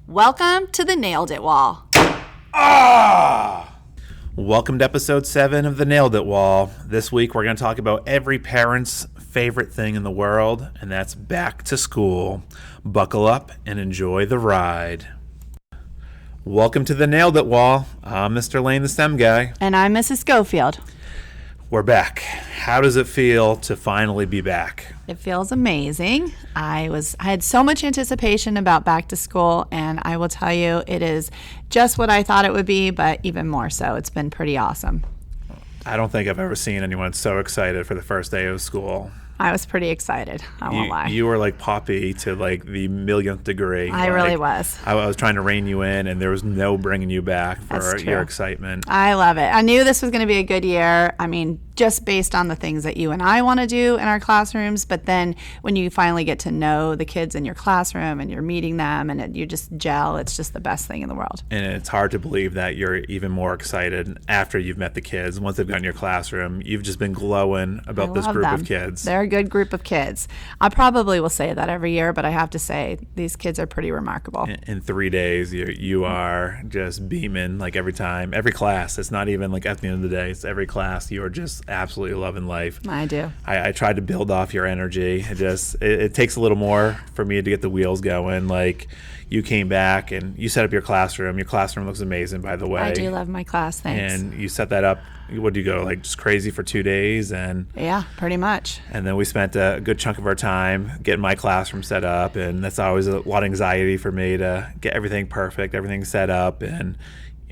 Welcome to the Nailed It Wall. Welcome to episode 7 of the Nailed It Wall. This week we're going to talk about every parent's favorite thing in the world, and that's back to school. Buckle up and enjoy the ride. Welcome to the Nailed It Wall. I'm Mr. Lane, the STEM guy. And I'm Mrs. Schofield. We're back. How does it feel to finally be back? It feels amazing. I had so much anticipation about back to school, and I will tell you, it is just what I thought it would be, but even more so. It's been pretty awesome. I don't think I've ever seen anyone so excited for the first day of school. I was pretty excited. I won't lie. You were like Poppy to like the millionth degree. I really was. I was trying to rein you in, and there was no bringing you back for your excitement. I love it. I knew this was going to be a good year. I mean, just based on the things that you and I want to do in our classrooms. But then when you finally get to know the kids in your classroom and you're meeting them and you just gel, it's just the best thing in the world. And it's hard to believe that you're even more excited after you've met the kids. Once they've gotten in your classroom, you've just been glowing about this group of kids. They're a good group of kids. I probably will say that every year, but I have to say these kids are pretty remarkable. In 3 days, you are just beaming like every time, every class. It's not even like at the end of the day. It's every class. You are just absolutely loving life. I do. I tried to build off your energy. It takes a little more for me to get the wheels going. Like, you came back and you set up your classroom. Your classroom looks amazing, by the way. I do love my class, thanks. And you set that up. What do you go, like just crazy for 2 days? Yeah, pretty much. And then we spent a good chunk of our time getting my classroom set up, and that's always a lot of anxiety for me to get everything perfect, everything set up, and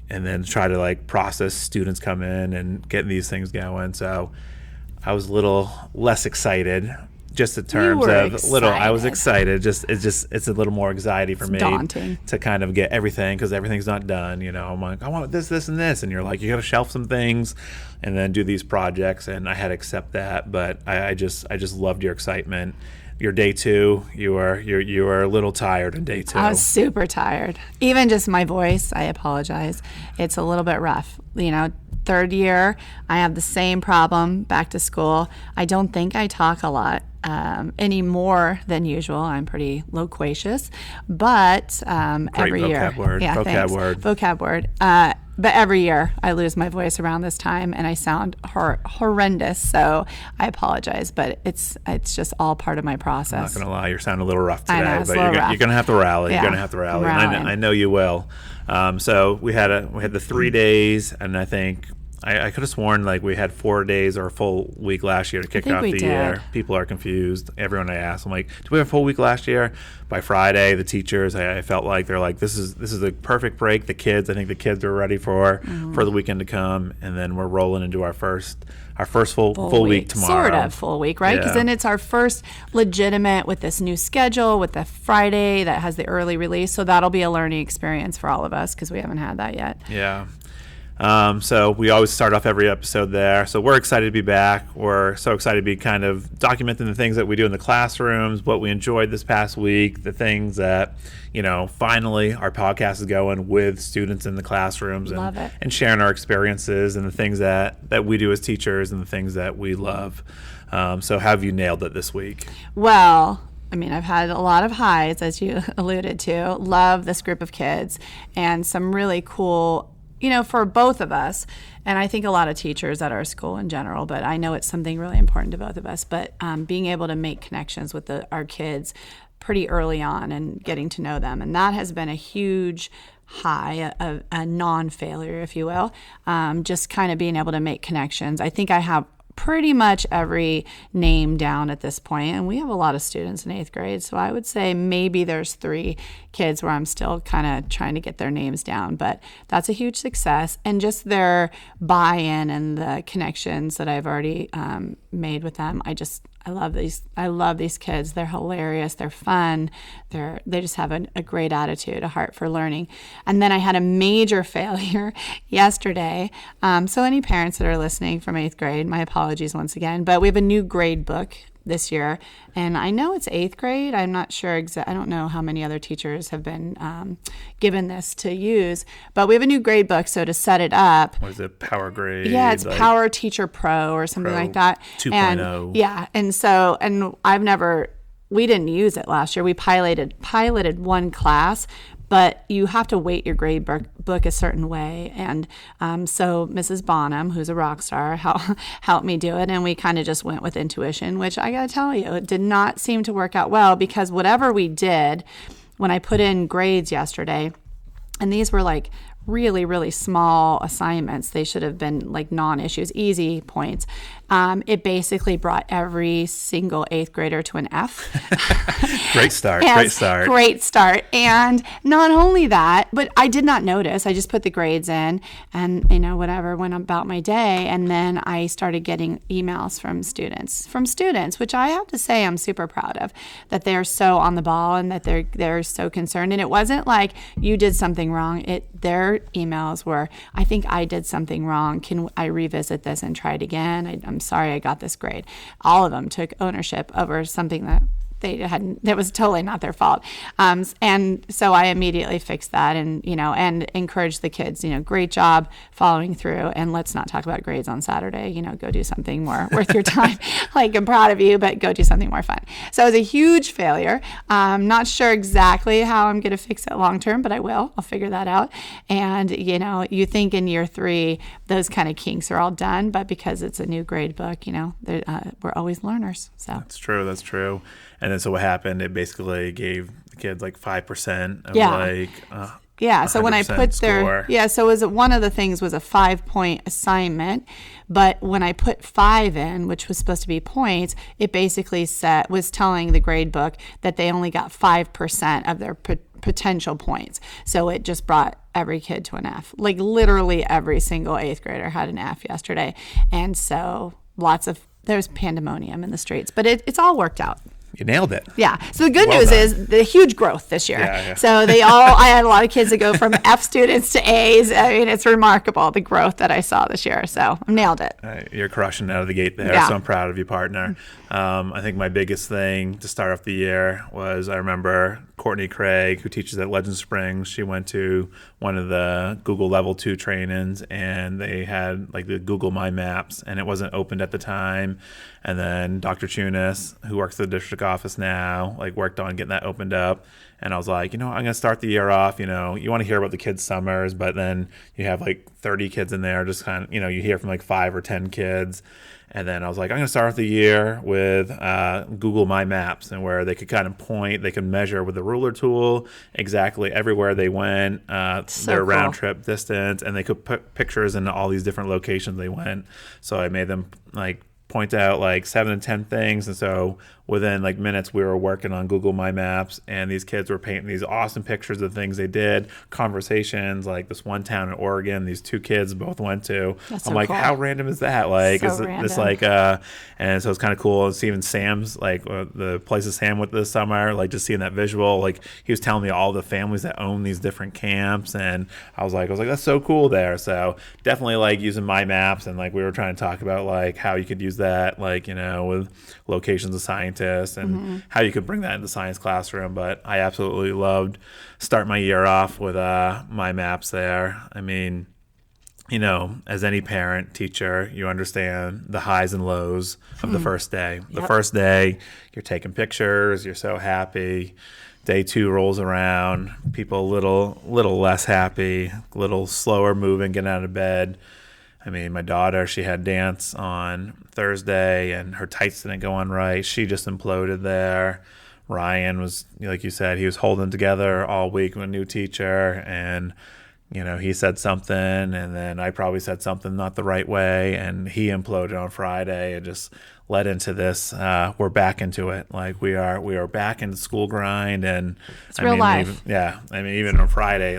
then try to like process students come in and getting these things going. So I was a little less excited. Just in terms of little, I was excited. It's a little more anxiety for me. Daunting. To kind of get everything, because everything's not done. You know, I'm like, I want this, and this, and you're like, you got to shelf some things, and then do these projects, and I had to accept that. But I just loved your excitement. Your day 2, you were a little tired on day 2. I was super tired. Even just my voice, I apologize. It's a little bit rough. You know, 3rd year, I have the same problem back to school. I don't think I talk a lot any more than usual. I'm pretty loquacious, but every year. Vocab word. But every year I lose my voice around this time, and I sound horrendous. So I apologize, but it's just all part of my process. I'm not gonna lie, you're sounding a little rough today, I know, but you're gonna have to rally. Yeah, you're gonna have to rally. And I know you will. So we had the 3 days, and I think I could have sworn like we had 4 days or a full week last year to kick off the year. People are confused. Everyone I asked, I'm like, "Do we have a full week last year?" By Friday, the teachers, I felt like they're like, "This is a perfect break." I think the kids are ready for the weekend to come, and then we're rolling into our first full week tomorrow. Sort of full week, right? Because then it's our first legitimate with this new schedule with the Friday that has the early release. So that'll be a learning experience for all of us because we haven't had that yet. Yeah. So we always start off every episode there. So we're excited to be back. We're so excited to be kind of documenting the things that we do in the classrooms, what we enjoyed this past week, the things that, finally our podcast is going with students in the classrooms and sharing our experiences and the things that we do as teachers and the things that we love. So have you nailed it this week? Well, I mean, I've had a lot of highs, as you alluded to. Love this group of kids and some really cool for both of us, and I think a lot of teachers at our school in general, but I know it's something really important to both of us, but being able to make connections with our kids pretty early on and getting to know them, and that has been a huge high, a non-failure, if you will, just kind of being able to make connections. I think I have pretty much every name down at this point, and we have a lot of students in 8th grade, so I would say maybe there's 3 kids where I'm still kind of trying to get their names down, but that's a huge success, and just their buy-in and the connections that I've already made with them. I love these kids. They're hilarious. They're fun. They just have a great attitude, a heart for learning. And then I had a major failure yesterday. So any parents that are listening from 8th grade, my apologies once again. But we have a new grade book this year, and I know it's 8th grade. I'm not sure I don't know how many other teachers have been given this to use, but we have a new grade book. So to set it up, what is it, Power Grade? Yeah, it's like Power Teacher Pro or something like that. 2.0. And we didn't use it last year. We piloted one class, but you have to weight your grade book a certain way. And so Mrs. Bonham, who's a rock star, helped me do it. And we kind of just went with intuition, which I got to tell you, it did not seem to work out well, because whatever we did, when I put in grades yesterday, and these were like really, really small assignments. They should have been like non-issues, easy points. It basically brought every single 8th grader to an F. Great start. Great start. And not only that, but I did not notice. I just put the grades in and, whatever, went about my day. And then I started getting emails from students, which I have to say I'm super proud of, that they're so on the ball and that they're so concerned. And it wasn't like you did something wrong. Their emails were, I think I did something wrong. Can I revisit this and try it again? I'm sorry I got this grade. All of them took ownership over something that that was totally not their fault. And so I immediately fixed that and encouraged the kids, great job following through, and let's not talk about grades on Saturday, go do something more worth your time. Like, I'm proud of you, but go do something more fun. So it was a huge failure. I'm not sure exactly how I'm going to fix it long term, but I will. I'll figure that out. And, you think in year 3, those kind of kinks are all done, but because it's a new grade book, we're always learners. So That's true. And then so what happened, it basically gave the kids like 5% of so when I put score. so one of the things was a 5-point assignment, but when I put 5 in, which was supposed to be points, it basically was telling the grade book that they only got 5% of their potential points. So it just brought every kid to an F. Like, literally every single 8th grader had an F yesterday. And so there's pandemonium in the streets, but it's all worked out. You nailed it. Yeah. So the good news is the huge growth this year. Yeah. So I had a lot of kids that go from F students to A's. I mean, it's remarkable, the growth that I saw this year. So I nailed it. You're crushing out of the gate there. Yeah. So I'm proud of you, partner. I think my biggest thing to start off the year was, I remember Courtney Craig, who teaches at Legend Springs. She went to one of the Google Level 2 trainings, and they had like the Google My Maps, and it wasn't opened at the time. And then Dr. Chunis, who works at the district office now, worked on getting that opened up. And I was like, I'm going to start the year off. You want to hear about the kids' summers, but then you have 30 kids in there, just kind of, you hear from 5 or 10 kids. And then I was like, I'm going to start off the year with Google My Maps, and where they could kind of point, they could measure with the ruler tool exactly everywhere they went, their round trip distance, and they could put pictures in all these different locations they went. So I made them point out 7 to 10 things, and so within minutes we were working on Google My Maps, and these kids were painting these awesome pictures of things they did, conversations, this one town in Oregon these 2 kids both went to. That's I'm so cool. How random is that? Is this and so it's kind of cool. And even Sam's the places Sam went this summer, just seeing that visual, he was telling me all the families that own these different camps, and I was like that's so cool there. So definitely using My Maps, and we were trying to talk about how you could use that with locations of scientists, and how you could bring that into the science classroom. But I absolutely loved starting my year off with My Maps there. I mean, as any parent, teacher, you understand the highs and lows of the first day. The first day, you're taking pictures, you're so happy. Day 2 rolls around, people a little less happy, a little slower moving, getting out of bed. I mean, my daughter, she had dance on Thursday, and her tights didn't go on right. She just imploded there. Ryan was, like you said, he was holding together all week with a new teacher, and he said something, and then I probably said something not the right way, and he imploded on Friday. It just led into this. We're back into it. We are back into school grind, and it's real life. Even on Friday,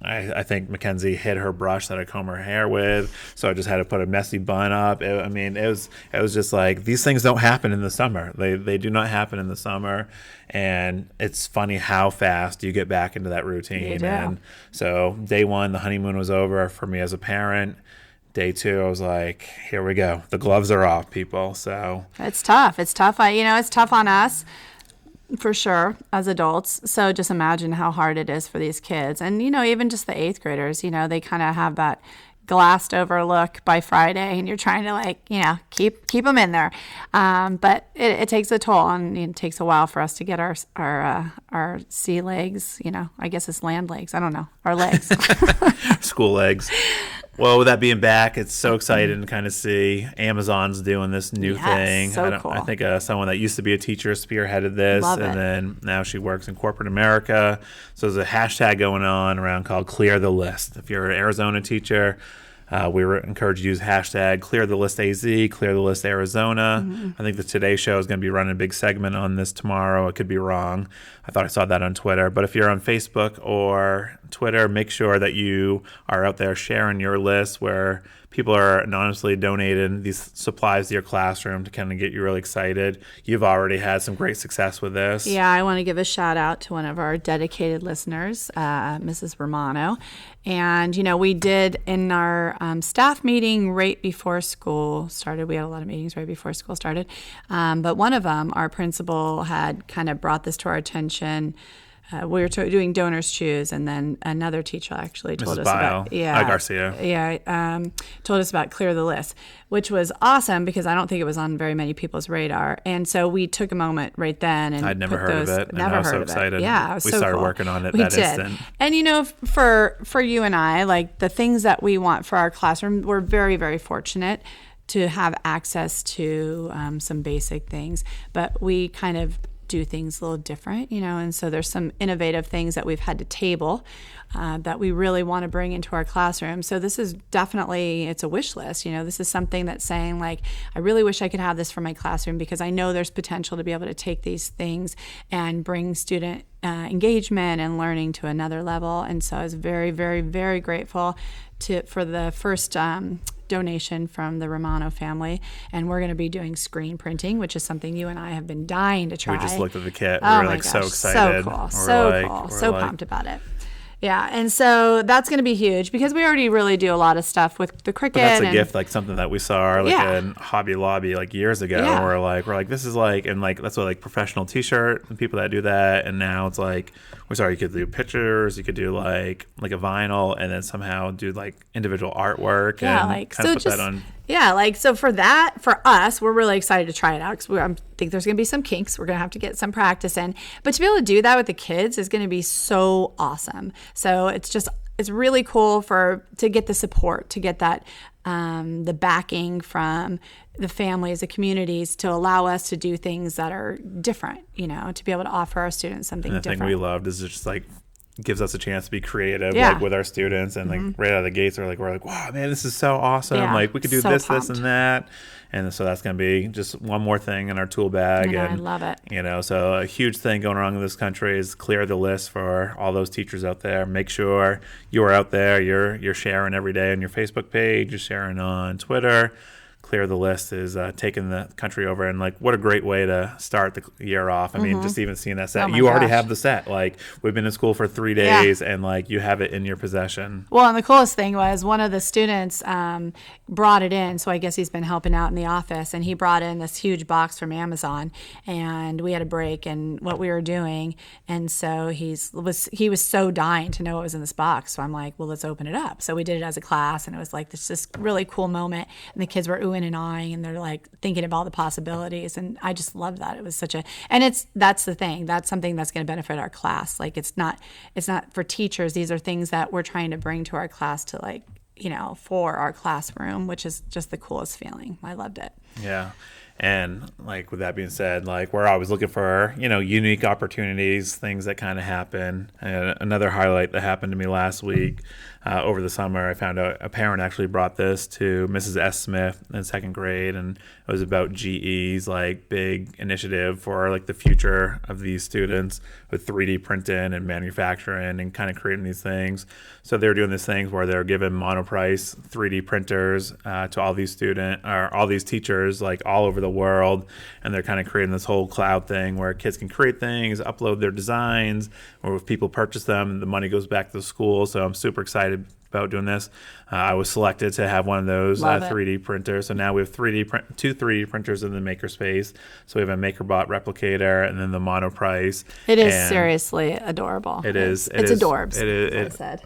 I think Mackenzie hit her brush that I comb her hair with, so I just had to put a messy bun up. It was just these things don't happen in the summer. They do not happen in the summer, and it's funny how fast you get back into that routine. And so day 1, the honeymoon was over for me as a parent. Day 2, I was like, here we go. The gloves are off, people. So it's tough. It's tough. It's tough on us, for sure, as adults. So just imagine how hard it is for these kids. And, even just the 8th graders, they kind of have that glassed over look by Friday, and you're trying to, like, you know, keep them in there. But it takes a toll, and it takes a while for us to get our sea legs, you know, I guess it's land legs. I don't know, our legs. School legs. Well, with that being back, it's so exciting to kind of see Amazon's doing this new thing. So cool. I think someone that used to be a teacher spearheaded this, then now she works in corporate America. So there's a hashtag going on around called Clear the List. If you're an Arizona teacher, we encourage you to use hashtag Clear the List AZ, Clear the List Arizona. I think the Today Show is going to be running a big segment on this tomorrow. I could be wrong. I thought I saw that on Twitter. But if you're on Facebook or Twitter, make sure that you are out there sharing your list where people are anonymously donating these supplies to your classroom to kind of get you really excited. You've already had some great success with this. Yeah, I want to give a shout out to one of our dedicated listeners, Mrs. Romano. And, you know, we did in our staff meeting right before school started. We had a lot of meetings right before school started. But one of them, our principal had kind of brought this to our attention. We were doing Donors Choose, and then another teacher actually told Mrs. us Bio, about Garcia. Told us about Clear the List, which was awesome because I don't think it was on very many people's radar. And so we took a moment right then and I'd never heard of it. Never I was heard so of excited. It. Yeah, it was we so started cool. working on it We that did. instant. And you know, for you and I, like the things that we want for our classroom, we're very, very fortunate to have access to some basic things, but we kind of do things a little different, you know, and so there's some innovative things that we've had to table that we really want to bring into our classroom. So this is definitely, it's a wish list, you know, this is something that's saying like, I really wish I could have this for my classroom because I know there's potential to be able to take these things and bring student engagement and learning to another level. And so I was very, very, very grateful for the first donation from the Romano family, and we're going to be doing screen printing, which is something you and I have been dying to try. We just looked at the kit. Oh We were my like gosh, so excited. So cool. So pumped about it. Yeah, and so that's going to be huge because we already really do a lot of stuff with the Cricut. But that's a gift, like something that we saw like in Hobby Lobby like years ago. Yeah. We're like this is like, and like that's what like professional T-shirt and people that do that. And now it's like you could do pictures, you could do like a vinyl, and then somehow do like individual artwork. Yeah, and like kind so of put just that on. Yeah, like so for us, we're really excited to try it out because I think there's going to be some kinks. We're going to have to get some practice in. But to be able to do that with the kids is going to be so awesome. So it's really cool to get the support, to get that the backing from the families, the communities to allow us to do things that are different, you know, to be able to offer our students something different. The thing we loved is just like gives us a chance to be creative like with our students, and like right out of the gates we're like wow, man, this is so awesome. Like we could do this and that, and so that's going to be just one more thing in our tool bag. And I love it. You know, so a huge thing going wrong in this country is clear the list for all those teachers out there. Make sure you're out there, you're sharing every day on your Facebook page, you're sharing on Twitter. Clear the List is taking the country over, and like what a great way to start the year off. I mean, just even seeing that set, you already have the set. Like we've been in school for 3 days, and like you have it in your possession. Well, and the coolest thing was one of the students brought it in. So I guess he's been helping out in the office, and he brought in this huge box from Amazon, and we had a break in what we were doing, and so he was so dying to know what was in this box. So I'm like, well, let's open it up. So we did it as a class, and it was like this really cool moment, and the kids were oohing and ahhing, and they're like thinking of all the possibilities, and I just love that. It was that's the thing. That's something that's going to benefit our class. Like it's not for teachers. These are things that we're trying to bring to our class to like, you know, for our classroom, which is just the coolest feeling. I loved it. Yeah. And like with that being said, like we're always looking for, you know, unique opportunities, things that kind of happen. And another highlight that happened to me last week over the summer, I found out a parent actually brought this to Mrs. S. Smith in second grade, and it was about GE's like big initiative for like the future of these students with 3D printing and manufacturing and kind of creating these things. So they're doing these things where they're giving monoprice 3D printers to all these teachers like all over the world, and they're kind of creating this whole cloud thing where kids can create things, upload their designs, or if people purchase them, the money goes back to the school. So I'm super excited about doing this. I was selected to have one of those 3D printers. So now we have two 3D printers in the makerspace. So we have a MakerBot replicator and then the monoprice. It is seriously adorable. It is. It's adorbs. It is. I said.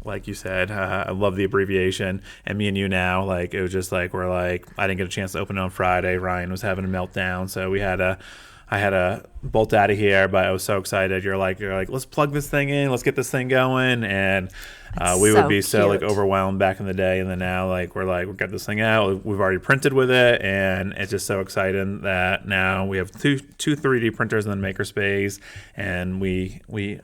like you said, I love the abbreviation. And me and you now, like, it was just like, we're like, I didn't get a chance to open it on Friday. Ryan was having a meltdown. So I had to bolt out of here, but I was so excited. You're like, let's plug this thing in. Let's get this thing going. And we would be so like overwhelmed back in the day. And then now, like, we've got this thing out. We've already printed with it. And it's just so exciting that now we have two 3D printers in the makerspace. And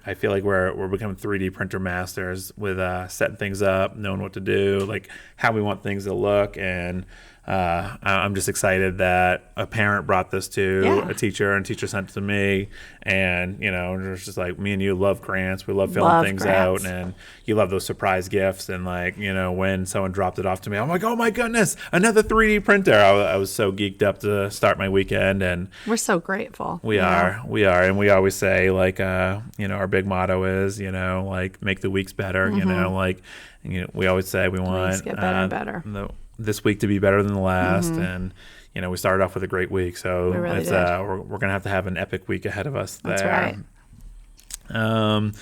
I feel like we're becoming 3D printer masters with setting things up, knowing what to do, like how we want things to look. And I'm just excited that a parent brought this to a teacher, and teacher sent it to me. And, it's just like, me and you love grants. We love filling things out, and you love those surprise gifts. And like, when someone dropped it off to me, I'm like, oh my goodness, another 3D printer. I was so geeked up to start my weekend, and we're so grateful. We are. And we always say, like, our big motto is, like, make the weeks better. We always say we want weeks get better and better. This week to be better than the last. And we started off with a great week, so really we're gonna have an epic week ahead of us there. That's right.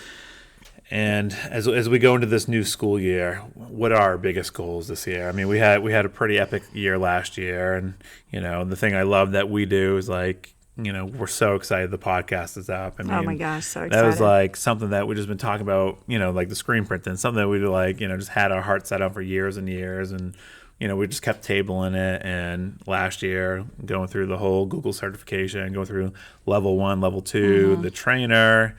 And as we go into this new school year, what are our biggest goals this year? I mean, we had a pretty epic year last year, and the thing I love that we do is, like, we're so excited the podcast is up. I mean, oh my gosh, so excited. That was like something that we just been talking about, like the screen printing, something that we like, just had our heart set on for years and years. And we just kept tabling it. And last year, going through the whole Google certification, going through level 1, level 2, the trainer.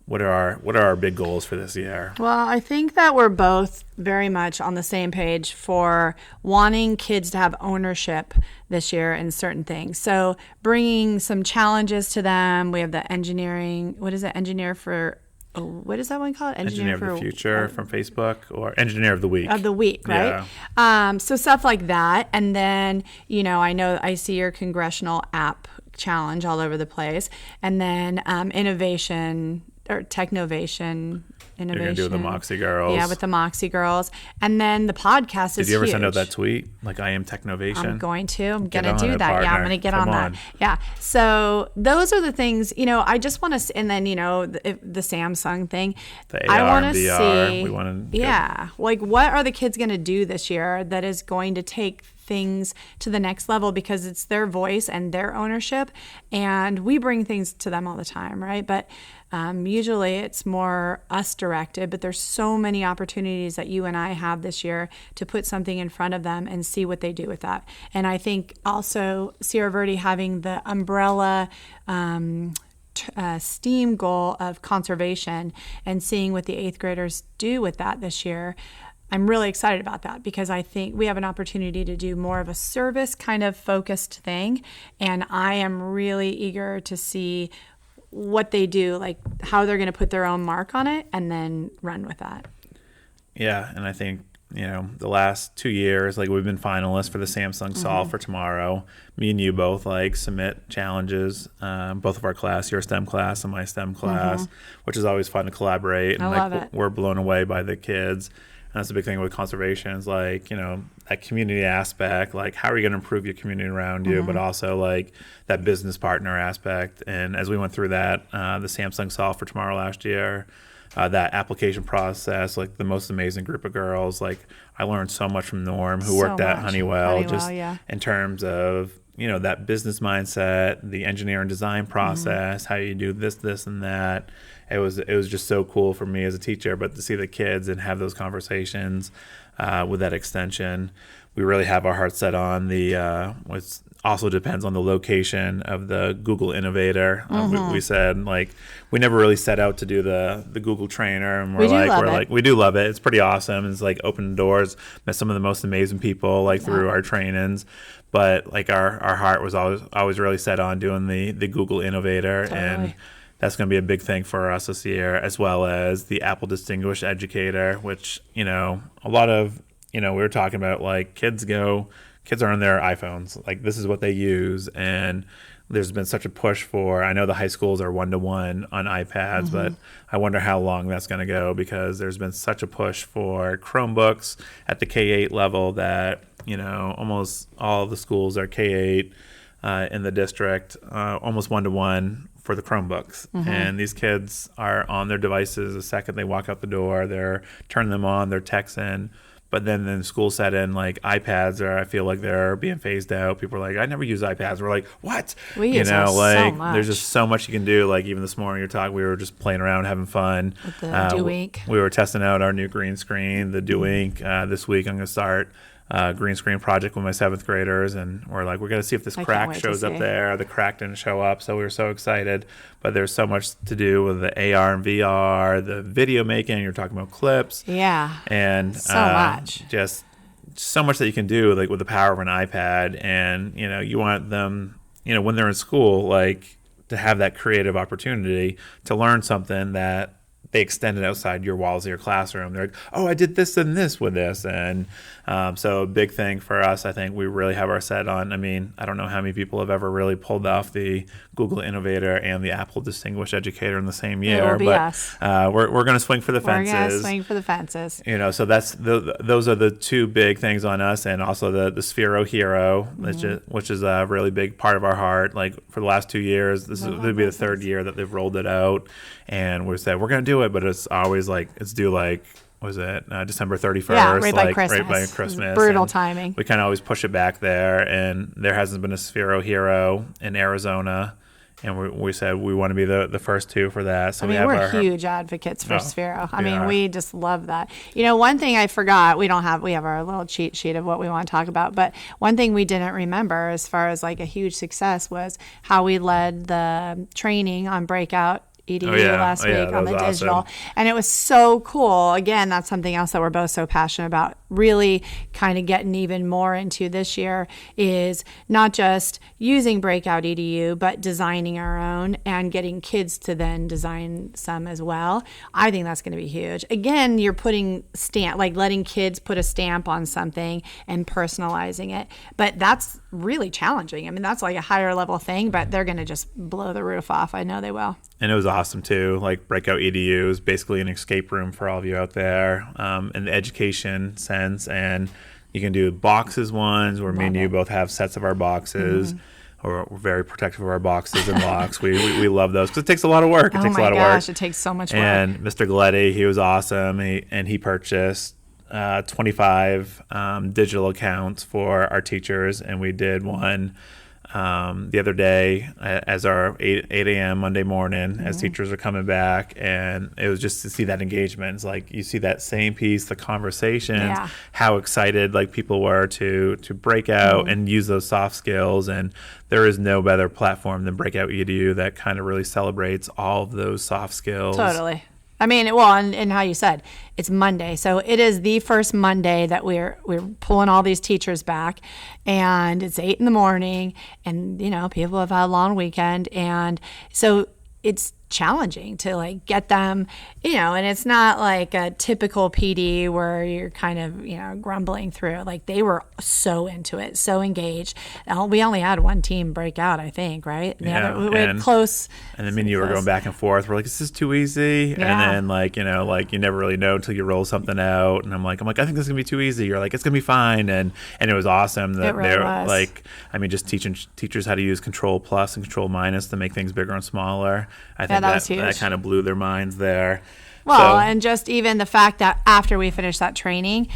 What are our big goals for this year? Well, I think that we're both very much on the same page for wanting kids to have ownership this year in certain things. So bringing some challenges to them. We have the engineering. What is it? What is that one called? Engineer of the Future from Facebook, or Engineer of the Week. Of the week, right? Yeah. So stuff like that. And then, I know I see your congressional app challenge all over the place. And then innovation or Technovation. You're going to do with the Moxie Girls. Yeah, with the Moxie Girls. And then the podcast is huge. Did you ever send out that tweet? Like, I am Technovation? I'm going to. I'm going to do that. Partner. Yeah, I'm going to get on that. Yeah. So those are the things, I just want to, and then, the Samsung thing. The AR and VR. We want to. Yeah. Like, what are the kids going to do this year that is going to take things to the next level, because it's their voice and their ownership, and we bring things to them all the time, right? But usually it's more us directed, but there's so many opportunities that you and I have this year to put something in front of them and see what they do with that. And I think also Sierra Verde having the umbrella STEAM goal of conservation and seeing what the 8th graders do with that this year, I'm really excited about that, because I think we have an opportunity to do more of a service kind of focused thing. And I am really eager to see what they do, like how they're going to put their own mark on it and then run with that. Yeah. And I think, the last 2 years, like, we've been finalists for the Samsung Solve for Tomorrow. Me and you both, like, submit challenges, both of our class, your STEM class and my STEM class, which is always fun to collaborate. And I love it. We're blown away by the kids. And that's the big thing with conservation is, like, that community aspect, like, how are you going to improve your community around you, but also, like, that business partner aspect. And as we went through that, the Samsung Solve for Tomorrow last year, that application process, like, the most amazing group of girls. Like, I learned so much from Norm, who worked at Honeywell, just in terms of, that business mindset, the engineer and design process, how you do this, and that. It was just so cool for me as a teacher, but to see the kids and have those conversations with that extension, we really have our hearts set on the. Which also depends on the location of the Google Innovator. We said, like, we never really set out to do the Google Trainer, and we do love it. It's pretty awesome. It's like opened doors, met some of the most amazing people, like, through our trainings. But, like, our heart was always really set on doing the Google Innovator. Totally. And that's going to be a big thing for us this year, as well as the Apple Distinguished Educator, which, a lot of, we were talking about, like, kids are on their iPhones. Like, this is what they use. And there's been such a push for, I know the high schools are 1-to-1 on iPads, but I wonder how long that's going to go, because there's been such a push for Chromebooks at the K-8 level that, almost all the schools are K-8 in the district, almost 1-to-1 for the Chromebooks. And these kids are on their devices the second they walk out the door. They're turning them on, they're texting. But then in school setting, like iPads I feel like they're being phased out. People are like, I never use iPads. We're like, what? We use them so much. There's just so much you can do. Like even this morning we were just playing around, having fun. With the Do Ink. We were testing out our new green screen, the Do Ink. This week I'm going to start green screen project with my 7th graders, and we're like, we're going to see if this crack shows up there. The crack didn't show up, so we were so excited. But there's so much to do with the AR and VR, the video making. You're talking about clips, and so much, just so much that you can do, like with the power of an iPad. And you want them, when they're in school, like to have that creative opportunity to learn something that they extend it outside your walls of your classroom. They're like, oh, I did this and this with this. And so a big thing for us, I think we really have our set on. I mean, I don't know how many people have ever really pulled off the Google Innovator and the Apple Distinguished Educator in the same year. It will be us. We're going to swing for the fences. We're going to swing for the fences. So that's those are the two big things on us, and also the Sphero Hero, which is a really big part of our heart. Like for the last 2 years, this will be the 3rd year that they've rolled it out, and we said we're going to do it, but it's always like it's due like. Was it December 31st? Yeah, right by Christmas. Right by Christmas. Brutal timing. We kind of always push it back there, and there hasn't been a Sphero Hero in Arizona, and we said we want to be the first 2 for that. So we're huge advocates for Sphero. We just love that. One thing I forgot, we have our little cheat sheet of what we want to talk about, but one thing we didn't remember as far as like a huge success was how we led the training on Breakout EDU last week on the digital. Awesome. And it was so cool. Again, that's something else that we're both so passionate about, really kind of getting even more into this year, is not just using Breakout EDU, but designing our own and getting kids to then design some as well. I think that's going to be huge. Again, you're putting letting kids put a stamp on something and personalizing it. But that's really challenging. I mean, that's like a higher level thing, but they're going to just blow the roof off. I know they will. And it was awesome too. Like Breakout EDU is basically an escape room for all of you out there, in the education sense. And you can do boxes ones where me and you both have sets of our boxes. We're very protective of our boxes and locks. We love those because it takes a lot of work. It takes a lot of work. It takes so much work. And Mr. Galetti, he was awesome. He purchased 25 digital accounts for our teachers, and we did one the other day as our 8 a.m. Monday morning as teachers are coming back, and it was just to see that engagement. It's like you see that same piece, the conversations, how excited like people were to break out and use those soft skills. And there is no better platform than Breakout EDU that kind of really celebrates all of those soft skills. Totally. I mean, well, and how you said, it's Monday. So it is the first Monday that we're pulling all these teachers back, and it's 8 a.m, and, people have had a long weekend. And so it's challenging to like get them, and it's not like a typical PD where you're kind of, grumbling through. Like they were so into it, so engaged. We only had one team break out, I think, right? We had close. And then me and you were going back and forth. We're like, is this too easy? Yeah. And then you never really know until you roll something out. And I'm like, I think this is gonna be too easy. You're like, it's gonna be fine. And it was awesome that really was. Just teaching teachers how to use Control Plus and Control Minus to make things bigger and smaller. I think that kind of blew their minds there. Well, and just even the fact that after we finished that training,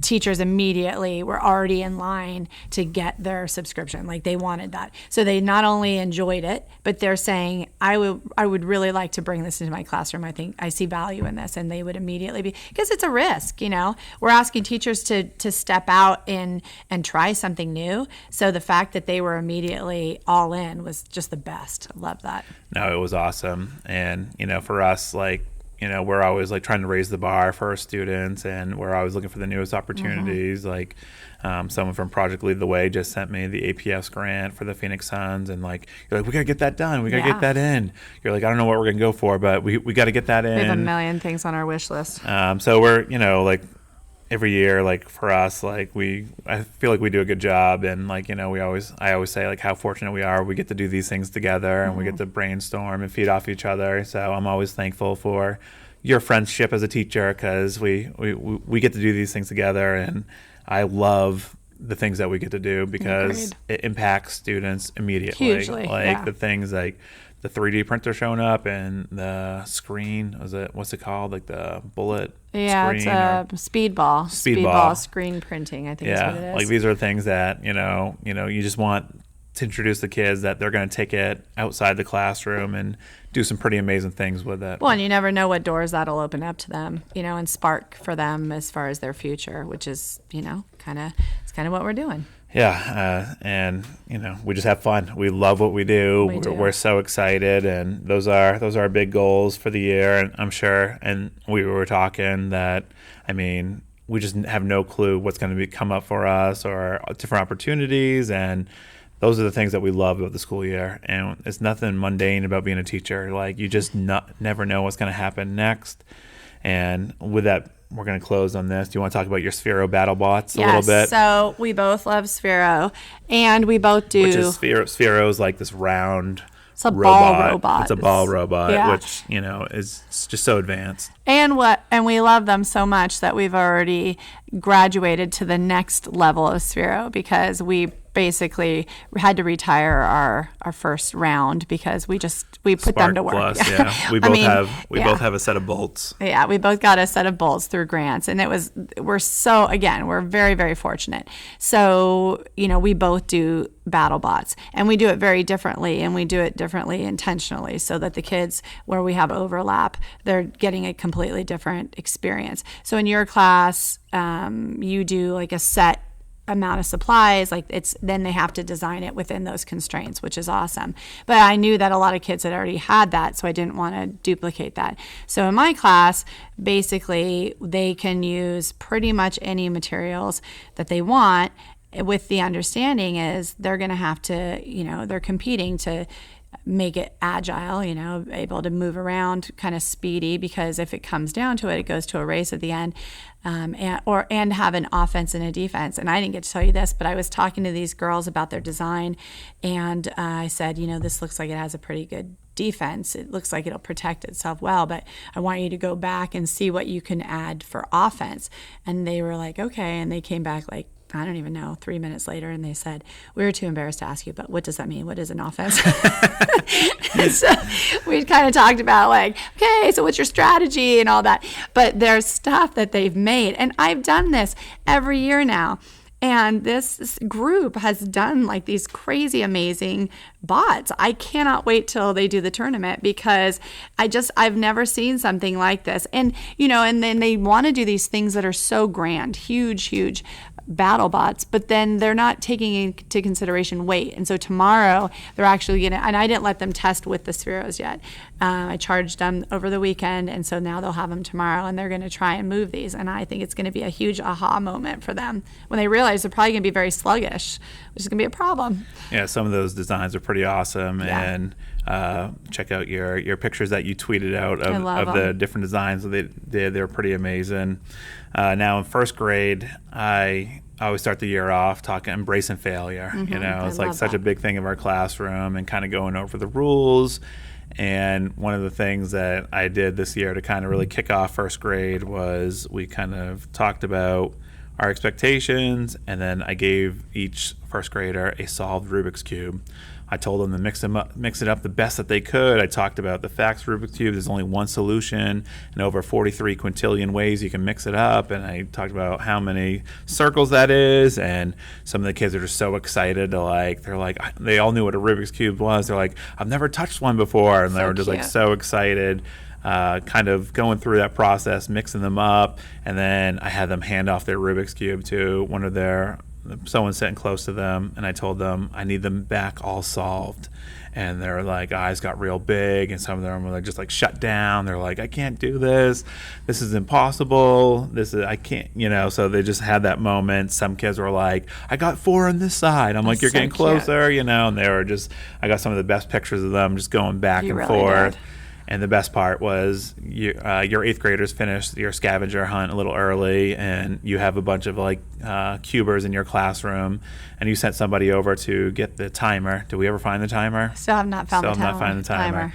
teachers immediately were already in line to get their subscription. Like they wanted that. So they not only enjoyed it, but they're saying, I would really like to bring this into my classroom. I think I see value in this. And they would immediately be, because it's a risk, We're asking teachers to step out and try something new. So the fact that they were immediately all in was just the best. I love that. No, it was awesome. And, for us, we're always trying to raise the bar for our students, and we're always looking for the newest opportunities. Someone from Project Lead the Way just sent me the APS grant for the Phoenix Suns, and you're like, we got to get that done. We got to get that in. You're like, I don't know what we're going to go for, but we got to get that in. We have a million things on our wish list. So we're, every year, for us, I feel like we do a good job, and I always say how fortunate we are. We get to do these things together, and we get to brainstorm and feed off each other. So I'm always thankful for your friendship as a teacher, because we get to do these things together, and I love the things that we get to do because it impacts students immediately. Hugely, the things the 3D printer showing up and the screen. What's it called? Like the bullet Yeah, screen? it's a speedball screen printing, I think is what it is. Like these are things that, you just want to introduce the kids that they're going to take it outside the classroom and do some pretty amazing things with it. Well, and you never know what doors that'll open up to them, and spark for them as far as their future, which is, kind of what we're doing. Yeah, and we just have fun. We love what we do. We're so excited, and those are our big goals for the year. And I'm sure, and we were talking that, we just have no clue what's going to come up for us or different opportunities, and those are the things that we love about the school year. And it's nothing mundane about being a teacher. Like, you just never know what's going to happen next. And with that, we're going to close on this. Do you want to talk about your Sphero battle bots a little bit? So we both love Sphero, and we both do. Which is Sphero's like this round. It's a ball robot. It's a ball robot, which is just so advanced. And we love them so much that we've already graduated to the next level of Sphero, because we basically had to retire our first round because we put Spark them to work. Plus, yeah. We both have a set of bolts. Yeah, we both got a set of bolts through grants, and we're very, very fortunate. So, we both do battle bots, and we do it very differently, and we do it differently intentionally so that the kids, where we have overlap, they're getting a completely different experience. So in your class, you do like a set amount of supplies, then they have to design it within those constraints, which is awesome. But I knew that a lot of kids had already had that, so I didn't want to duplicate that. So in my class, basically they can use pretty much any materials that they want, with the understanding is they're going to have to, they're competing to make it agile, able to move around, kind of speedy, because if it comes down to it, it goes to a race at the end, and have an offense and a defense. And I didn't get to tell you this, but I was talking to these girls about their design, and I said, this looks like it has a pretty good defense. It looks like it'll protect itself well, but I want you to go back and see what you can add for offense. And they were like, okay, and they came back like, I don't even know, 3 minutes later, and they said, we were too embarrassed to ask you, but what does that mean? What is an offense? So we kind of talked about okay, so what's your strategy and all that. But there's stuff that they've made, and I've done this every year now. And this group has done these crazy, amazing bots. I cannot wait till they do the tournament, because I've never seen something like this. And, and then they want to do these things that are so grand, huge battle bots, but then they're not taking into consideration weight. And so tomorrow they're actually and I didn't let them test with the Spheros yet. I charged them over the weekend, and so now they'll have them tomorrow, and they're going to try and move these. And I think it's going to be a huge aha moment for them when they realize they're probably going to be very sluggish, which is going to be a problem. Yeah, some of those designs are pretty awesome, and check out your pictures that you tweeted out of the different designs that they did. They're pretty amazing. Now in first grade, I always start the year off embracing failure. It's such a big thing of our classroom, and kind of going over the rules. And one of the things that I did this year to kind of really kick off first grade was we kind of talked about our expectations, and then I gave each first grader a solved Rubik's Cube. I told them to mix it up the best that they could. I talked about the facts Rubik's Cube. There's only one solution, and over 43 quintillion ways you can mix it up. And I talked about how many circles that is. And some of the kids are just so excited to they all knew what a Rubik's Cube was. They're like, I've never touched one before, and they were just so excited. Kind of going through that process, mixing them up, and then I had them hand off their Rubik's Cube to someone sitting close to them, and I told them I need them back all solved. And their eyes got real big, and some of them were just shut down. They're like, I can't do this. This is impossible. I can't, so they just had that moment. Some kids were like, I got 4 on this side. I'm like, you're getting closer, and they were I got some of the best pictures of them just going back and forth. Did. And the best part was your 8th graders finished your scavenger hunt a little early, and you have a bunch of cubers in your classroom, and you sent somebody over to get the timer. Did we ever find the timer? Still have not found the timer. Still have not found the timer.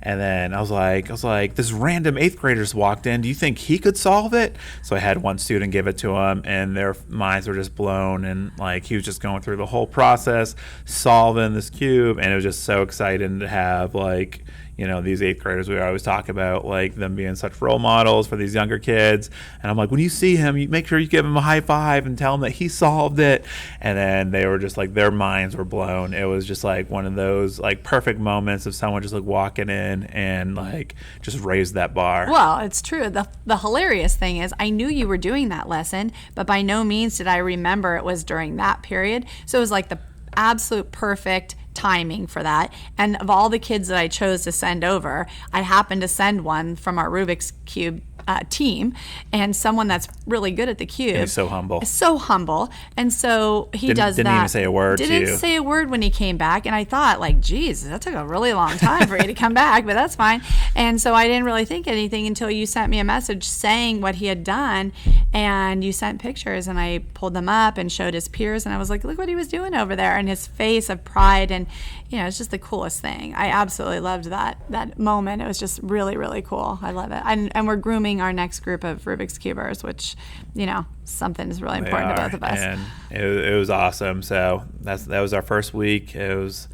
And then I was like, this random 8th grader's walked in. Do you think he could solve it? So I had one student give it to him, and their minds were just blown. And like he was just going through the whole process, solving this cube, and it was just so exciting to have like, you know, these 8th graders. We always talk about like them being such role models for these younger kids. And I'm like, when you see him, you make sure you give him a high five and tell him that he solved it. And then they were just like, their minds were blown. It was just like one of those like perfect moments of someone just like walking in and like just raised that bar. Well, it's true. The hilarious thing is I knew you were doing that lesson, but by no means did I remember it was during that period. So it was like the absolute perfect timing for that. And of all the kids that I chose to send over, I happened to send one from our Rubik's Cube team, and someone that's really good at the cube. And he's so humble. So humble. And so he does that. Didn't even say a word to you. Didn't say a word when he came back. And I thought, like, geez, that took a really long time for you to come back, but that's fine. And so I didn't really think anything until you sent me a message saying what he had done. And you sent pictures, and I pulled them up and showed his peers. And I was like, look what he was doing over there. And his face of pride. And, you know, it's just the coolest thing. I absolutely loved that moment. It was just really, really cool. I love it. And we're grooming our next group of Rubik's Cubers, which, you know, something is really important to both of us. And it was awesome. So that was our first week. It was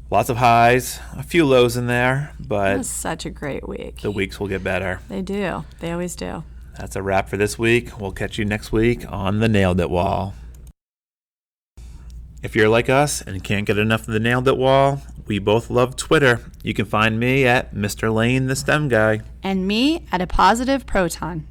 lots of highs, a few lows in there, but it was such a great week. The weeks will get better. They do. They always do. That's a wrap for this week. We'll catch you next week on the Nailed It Wall. If you're like us and can't get enough of the Nailed It Wall, we both love Twitter. You can find me at Mr. Lane, the STEM guy. And me at A Positive Proton.